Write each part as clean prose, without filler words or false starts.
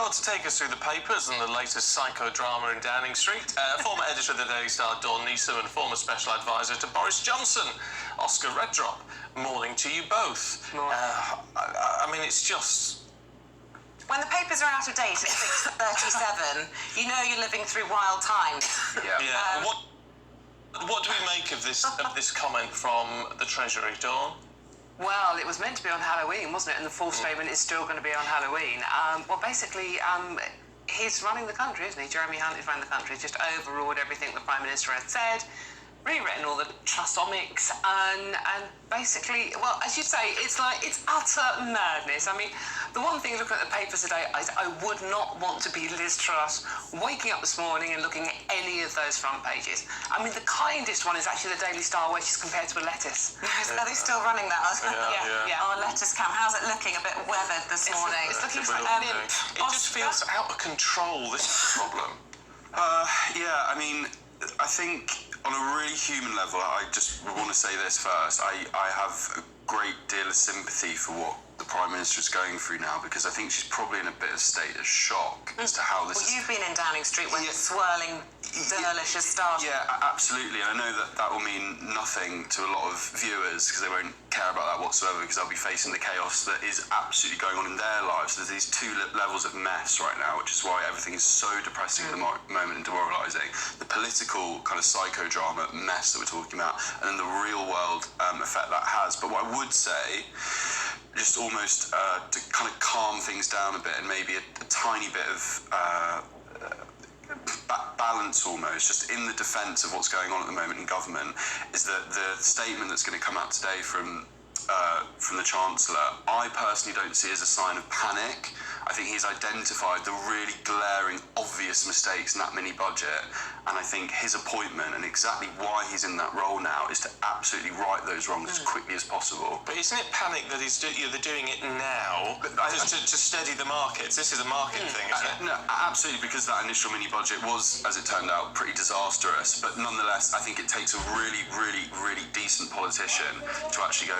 Well, to take us through the papers and the latest psychodrama in Downing Street, former editor of the Daily Star, Dawn Neeson, and former special advisor to Boris Johnson, Oscar Reddrop. Morning to you both. I mean, it's just... When the papers are out of date at 6:37, you know you're living through wild times. Yeah. What do we make of this comment from the Treasury, Dawn? Well, it was meant to be on Halloween, wasn't it? And the full statement is still going to be on Halloween. Well, basically, he's running the country, isn't he? Jeremy Hunt is running the country. Just overruled everything the Prime Minister had said, rewritten all the Trustomics, and basically, well, as you say, it's utter madness. I mean, the one thing looking at the papers today is I would not want to be Liz Truss waking up this morning and looking at any of those front pages. I mean, the kindest one is actually the Daily Star, where she's compared to a lettuce. Are they still running that? Yeah. Our lettuce camp. How's it looking? A bit weathered this morning. It's looking It just feels out of control. This is the problem. I mean, I think on a really human level, I just want to say this first. I have a great deal of sympathy for what the Prime Minister is going through now, because I think she's probably in a bit of state of shock as to how this Well, you've been in Downing Street when the swirling derlish has started. Yeah, absolutely. I know that will mean nothing to a lot of viewers, because they won't care about that whatsoever, because they'll be facing the chaos that is absolutely going on in their lives. There's these two levels of mess right now, which is why everything is so depressing at the moment and demoralising. The political kind of psychodrama mess that we're talking about, and then the real world effect that has. But what I would say, just almost to kind of calm things down a bit, and maybe a tiny bit of balance almost, just in the defence of what's going on at the moment in government, is that the statement that's going to come out today from the Chancellor, I personally don't see as a sign of panic. I think he's identified the really glaring, obvious mistakes in that mini budget, and I think his appointment and exactly why he's in that role now is to absolutely right those wrongs as quickly as possible. But isn't it panic that they're doing it now to steady the markets? This is a market thing, isn't it? No, absolutely, because that initial mini budget was, as it turned out, pretty disastrous. But nonetheless, I think it takes a really, really, really decent politician to actually go,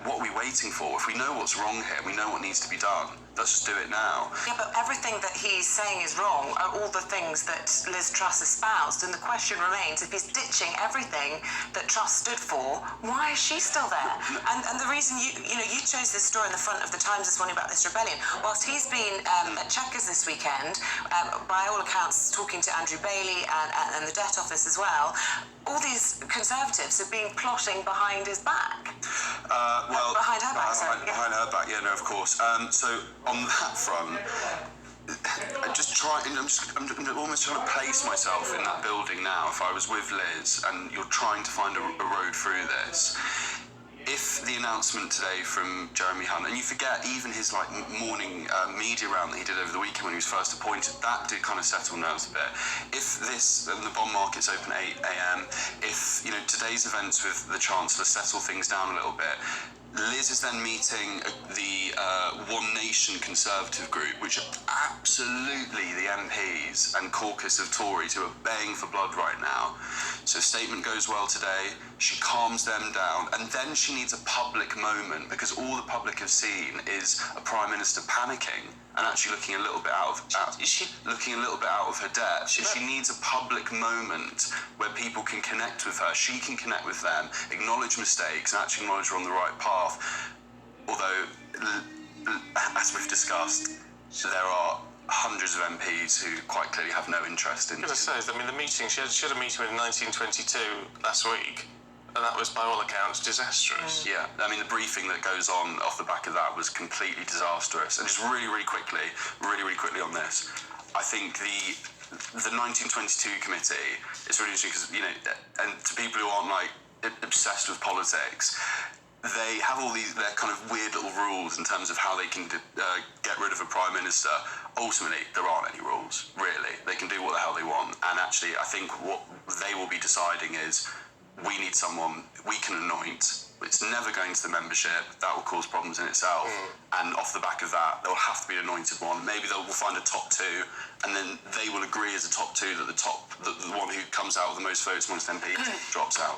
what are we waiting for? If we know what's wrong here, we know what needs to be done, let's just do it now. Yeah, but everything that he's saying is wrong are all the things that Liz Truss espoused, and the question remains, if he's ditching everything that Truss stood for, why is she still there? And the reason you chose this story in the front of the Times this morning about this rebellion, whilst he's been at Chequers this weekend, by all accounts talking to Andrew Bailey and the Debt Office as well, all these Conservatives have been plotting behind his back. Behind her back, sorry. Behind her back, yeah, no, of course. So on that front, I'm almost trying to place myself in that building now. If I was with Liz and you're trying to find a road through this, if the announcement today from Jeremy Hunt, and you forget even his morning media round that he did over the weekend when he was first appointed, that did kind of settle nerves a bit. If the bond market's open at 8 a.m, if today's events with the Chancellor settle things down a little bit, Liz is then meeting the One Nation Conservative group, which are absolutely the MPs and caucus of Tories who are baying for blood right now. So statement goes well today, she calms them down, and then she needs a public moment, because all the public have seen is a Prime Minister panicking and actually looking a little bit out of her depth. She needs a public moment where people can connect with her, she can connect with them, acknowledge mistakes, and actually acknowledge we're on the right path. Although, as we've discussed, there are hundreds of MPs who quite clearly have no interest in... I was going to say, I mean, the meeting, she had a meeting in 1922 last week, and that was, by all accounts, disastrous. Yeah, I mean, the briefing that goes on off the back of that was completely disastrous. And just really quickly on this, I think the 1922 committee is really interesting because, and to people who aren't obsessed with politics, they have all their kind of weird little rules in terms of how they can get rid of a Prime Minister. Ultimately, there aren't any rules, really. They can do what the hell they want. And actually, I think what they will be deciding is, we need someone we can anoint. It's never going to the membership. That will cause problems in itself. And off the back of that, there will have to be an anointed one. Maybe we'll find a top two, and then they will agree as a top two that the one who comes out with the most votes amongst MPs drops out.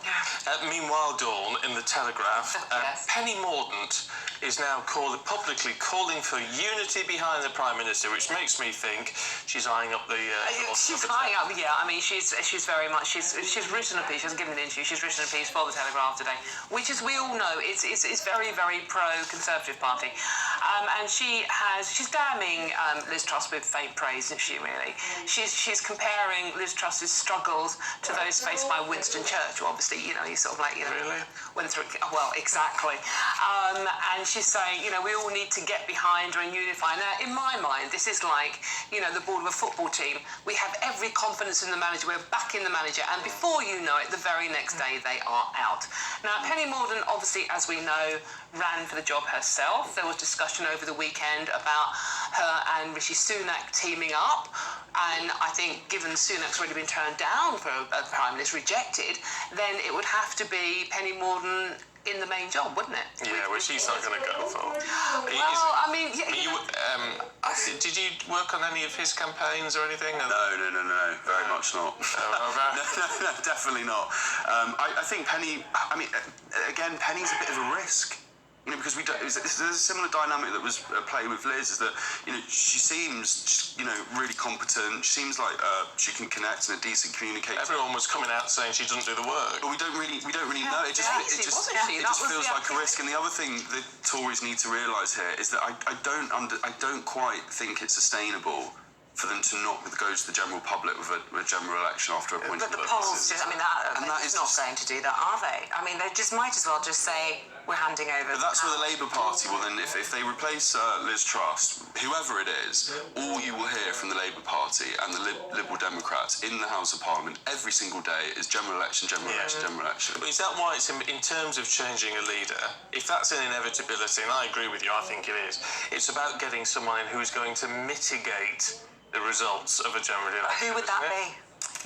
Meanwhile, Dawn, in the Telegraph, Yes. Penny Mordaunt is now publicly calling for unity behind the Prime Minister, which makes me think she's eyeing up the... she's eyeing up, yeah. I mean, she's very much... She's written a piece, she hasn't given an interview, she's written a piece for the Telegraph today, which, as we all know, is very, very pro-Conservative Party. And she's damning Liz Truss with faint praise, isn't she, really? She's comparing Liz Truss's struggles to those faced by Winston Churchill. Obviously, you know, he sort of like, you know, Really? went through it. Well, exactly. And she's saying, you know, we all need to get behind her and unify. Now, in my mind, this is like, you know, the board of a football team. We have every confidence in the manager. We're backing the manager. And before you know it, the very next day, they are out. Now, Penny Mordaunt, obviously, as we know, ran for the job herself. There was discussion over the weekend about her and Rishi Sunak teaming up. And I think, given Sunak's already been turned down for a Prime Minister, rejected, then it would have to be Penny Mordaunt in the main job, wouldn't it? Yeah, which he's not going to go for. Well, I mean... did you work on any of his campaigns or anything? No, very much not. No, definitely not. I think Penny, I mean, again, Penny's a bit of a risk. You know, because there's a similar dynamic that was at play with Liz, is that, you know, she seems, you know, really competent. She seems like she can connect and a decent communicator. Everyone was coming out saying she doesn't do the work. But we don't really know. It just feels like a risk. And the other thing that Tories need to realise here is that I don't quite think it's sustainable for them to not go to the general public with a general election after appointed. But the polls just, I mean, that is not going to do that, are they? I mean, they just might as well just say, we're handing over. But that's where the Labour Party will then, if they replace Liz Truss, whoever it is, all you will hear from the Labour Party and the Liberal Democrats in the House of Parliament every single day is general election, general election, general election. But is that why it's in terms of changing a leader, if that's an inevitability, and I agree with you, I think it is, it's about getting someone in who is going to mitigate the results of a general election. Who would that be?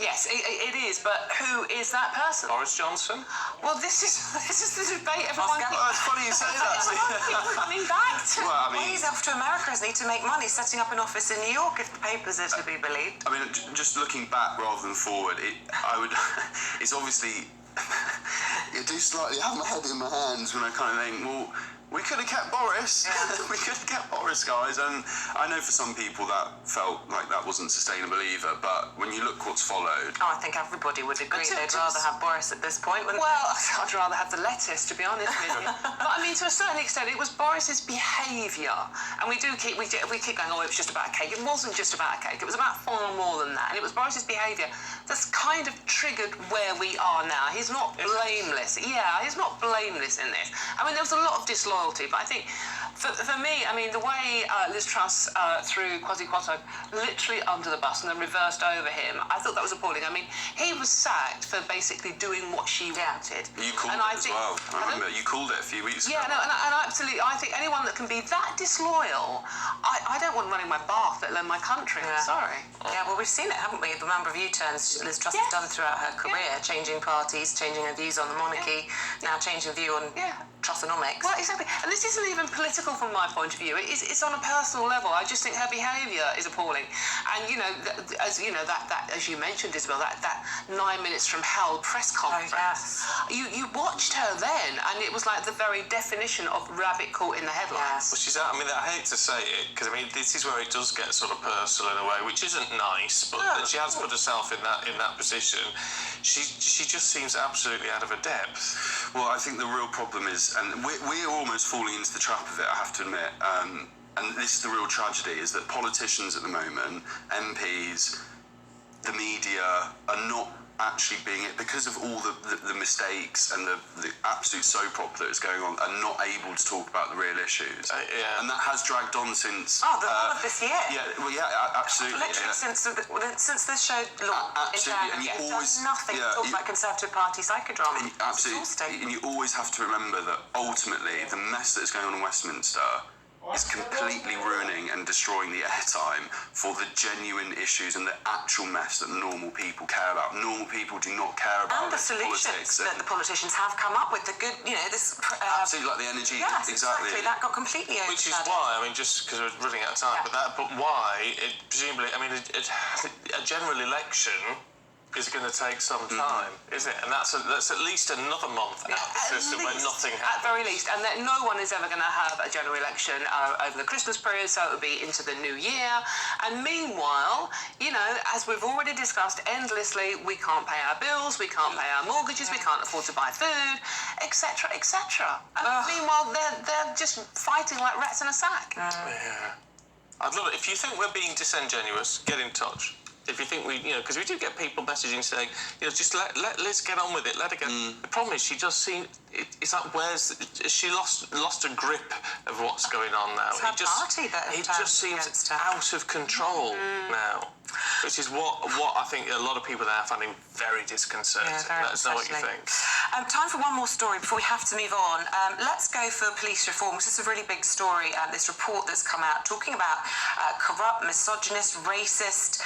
Yes, it is, but who is that person? Boris Johnson? Well, this is the debate. Everyone. Well, it's funny you say that. People coming back to. Well, I mean, He's off to America, isn't he, to make money, setting up an office in New York, if the papers are to be believed. I mean, just looking back rather than forward, it's obviously, I do slightly have my head in my hands when I kind of think, well, we could have kept Boris. We could have kept Boris, guys. And I know for some people that felt like that wasn't sustainable either. But when you look what's followed... Oh, I think everybody would agree they'd rather have Boris at this point, wouldn't Well, I'd rather have the lettuce, to be honest with you. But I mean, to a certain extent, it was Boris's behaviour. And we keep going, oh, it was just about a cake. It wasn't just about a cake. It was about far more than that. And it was Boris's behaviour that's kind of triggered where we are now. He's not blameless. Yeah, he's not blameless in this. I mean, there was a lot of disloyalty, but I think for me, I mean, the way Liz Truss threw Kwasi Kwarteng literally under the bus and then reversed over him, I thought that was appalling. I mean, he was sacked for basically doing what she wanted. You called it as well. I remember you called it a few weeks ago. Yeah, no, and absolutely, I think anyone that can be that disloyal, I don't want running my bath, let alone my country. I'm sorry. Yeah, well, we've seen it, haven't we? The number of U-turns Liz Truss has done throughout her career, changing parties, changing her views on the monarchy, now changing view on Trussonomics. Well, exactly. And this isn't even political from my point of view. It's on a personal level. I just think her behaviour is appalling. And, you know, as you know, that as you mentioned, Isabel, that 9 minutes from hell press conference. You watched her then, and it was like the very definition of rabbit caught in the headlights. Well, I mean, I hate to say it, because I mean, this is where it does get sort of personal in a way, which isn't nice. But she has put herself in that position. She just seems absolutely out of her depth. Well, I think the real problem is, and we're almost falling into the trap of it, I have to admit, and this is the real tragedy, is that politicians at the moment, MPs, the media, are not actually being, because of all the mistakes and the absolute soap opera that is going on, are not able to talk about the real issues. And that has dragged on since... all of this year. Yeah, well, yeah, absolutely. Literally since this show launched. Absolutely, and you always... nothing to talk about Conservative Party psychodrama. Absolutely, and you always have to remember that ultimately the mess that is going on in Westminster is completely ruining and destroying the airtime for the genuine issues and the actual mess that normal people care about. Normal people do not care about and the solutions that the politicians have come up with. The good, you know, this... absolutely, like the energy. Yes, exactly. That got completely overshadowed. Which is why, I mean, just because we're running out of time, but why, presumably, I mean, a general election is going to take some time, is it? And that's at least another month out of the system where nothing happens. At very least, and that no one is ever going to have a general election over the Christmas period, so it will be into the new year. And meanwhile, you know, as we've already discussed endlessly, we can't pay our bills, we can't pay our mortgages, we can't afford to buy food, etc., etc. And meanwhile, they're just fighting like rats in a sack. Yeah. I'd love it. If you think we're being disingenuous, get in touch. If you think because we do get people messaging saying, just let Liz get on with it, let her go. The problem is she just seems, it's like, she lost a grip of what's going on now. It's her party that it just seems out of control now, which is what I think a lot of people now are finding very disconcerting. Let us know what you think. Time for one more story before we have to move on. Let's go for police reform, because it's a really big story. This report that's come out talking about corrupt, misogynist, racist,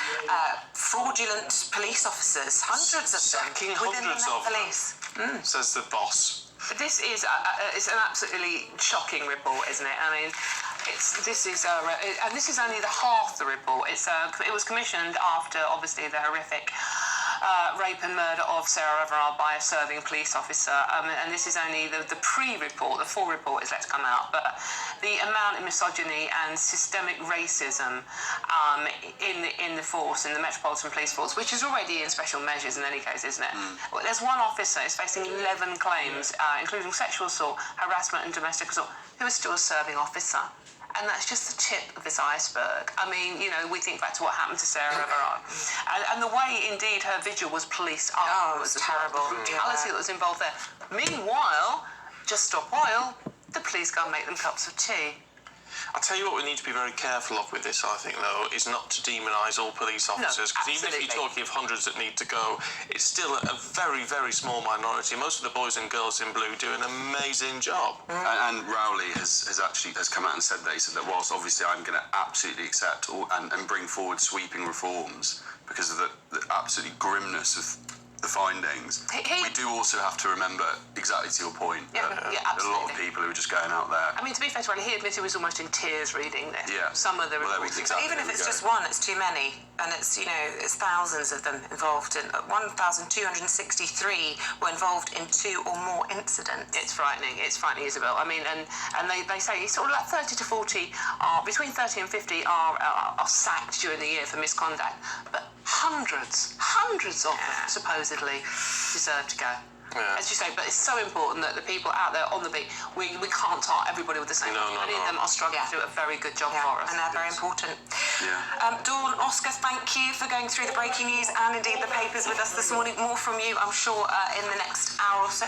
fraudulent police officers, hundreds of them within the Met Police. Says the boss. This is it's an absolutely shocking report, isn't it? I mean, this is only the half the report. It was commissioned after, obviously, the horrific rape and murder of Sarah Everard by a serving police officer, and this is only the pre-report. The full report is yet to come out, but the amount of misogyny and systemic racism in the force, in the Metropolitan Police Force, which is already in special measures in any case, isn't it? Well, there's one officer who's facing 11 claims, including sexual assault, harassment and domestic assault, who is still a serving officer. And that's just the tip of this iceberg. I mean, we think back to what happened to Sarah Everard. And the way, indeed, her vigil was policed up. It was terrible. The brutality that was involved there. Meanwhile, just stop oil, the police go and make them cups of tea. I'll tell you what we need to be very careful of with this, I think, though, is not to demonise all police officers. Because even if you're talking of hundreds that need to go, it's still a very, very small minority. Most of the boys and girls in blue do an amazing job. And Rowley has come out and said that whilst obviously I'm going to absolutely accept and bring forward sweeping reforms because of the absolute grimness of the findings, we do also have to remember, exactly to your point, that a lot of people who are just going out there. I mean, to be fair to him, he admitted he was almost in tears reading this. Yeah. Some of the reports. Even if it's just one, it's too many, and it's it's thousands of them involved. In 1,263 were involved in 2 or more incidents. It's frightening. It's frightening, Isabel. I mean, and they say sort of like 30 to 40 between 30 and 50 are sacked during the year for misconduct, but hundreds of them supposedly deserve to go. Yeah. As you say, but it's so important that the people out there on the beat, we can't tar everybody with the same. Many of them are struggling to do a very good job for us. And they're very important. Yeah. Dawn, Oscar, thank you for going through the breaking news and indeed the papers with us this morning. More from you, I'm sure, in the next hour or so.